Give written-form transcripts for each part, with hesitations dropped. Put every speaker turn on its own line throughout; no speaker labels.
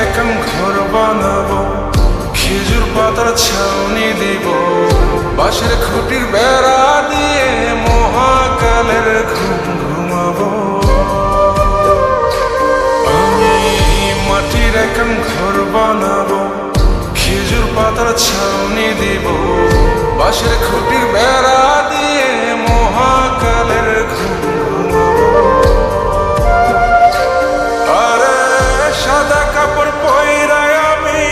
এখন ঘর বানাবো, খেজুর পাতার ছাউনি দিব, বাঁশের খুঁটির বেড়া দিয়ে মহাকালের ঘুম ঘুমাবো। আমি মাটির এখন ঘর বানাবো, খেজুর পাতার ছাউনি দিব, বাঁশের খুঁটির বেড়া দিয়ে মহাকালের ঘুম ঘুমাবো। সাদা কাপড় পয়রায় আমি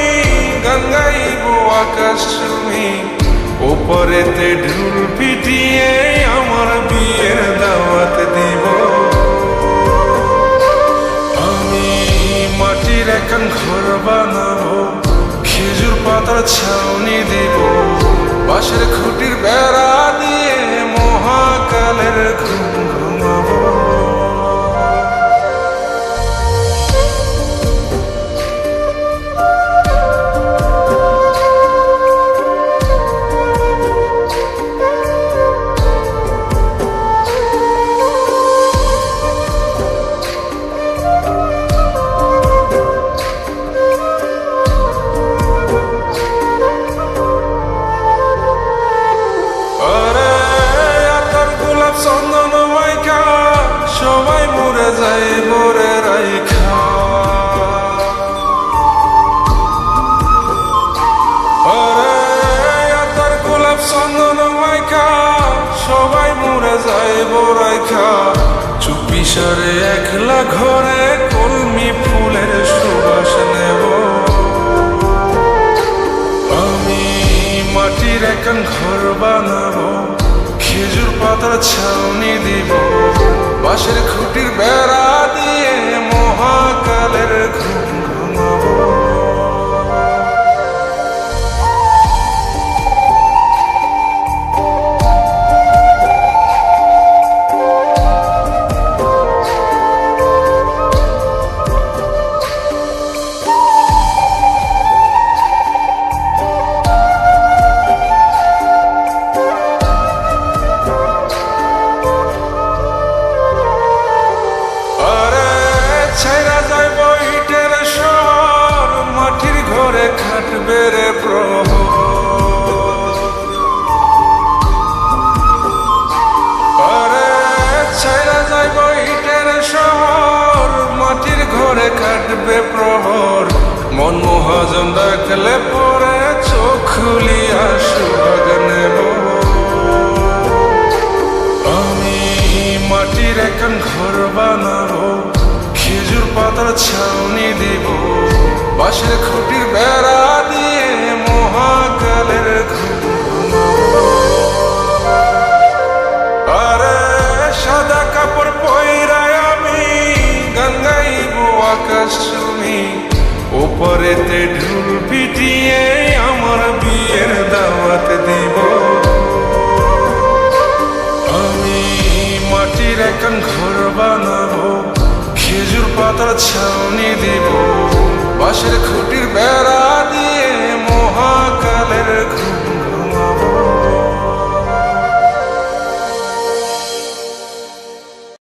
গান গাইবো আকাশ চুমি, ওপরেতে ঢুল পিটিয়ে আমার বিয়ের দাওয়াত দিব। আমি মাটির এখন ঘর বানাবো, খেজুর পাতার ছাউনি দিব, বাঁশের খুঁটির বেড়া দিয়ে মহাকালের ঘুম ঘুমাবো। সবাই মরে যায় বোরাইখা, চুপি সারে একলা ঘরে কলমি ফুলের সুবাস নেব। আমি মাটির এখন ঘর বানাবো, খেজুর পাতার ছাউনি দিব, বাঁশের খুঁটির বেড়া দিয়ে মহাকালের ঘুম ঘুমাবো। খাটবে রে আরে ছাইরা যাইব ইটের শহর, মাটির ঘরে কাটবে প্রহর, মন মহাজন ডাকলে পরে চোখ খুলিয়া সুহাগ নেব। আমি মাটির এখন ঘর বানাবো, খেজুর পাতার ছাউনি দিব, বাঁশের খুঁটির বেড়া দিয়ে মহাকালের ঘুম ঘুমাবো। আরে সাদা কাপড় পয়রায় আমি গান গাইবো আকাশ চুমি, ওপরেতে ঢুল পিটিয়ে আমার বিয়ের দাওয়াত দিব। আমি মাটির এখন ঘর বানাবো, খেজুর পাতার ছাউনি দিব, বাঁশের খুঁটির বেড়া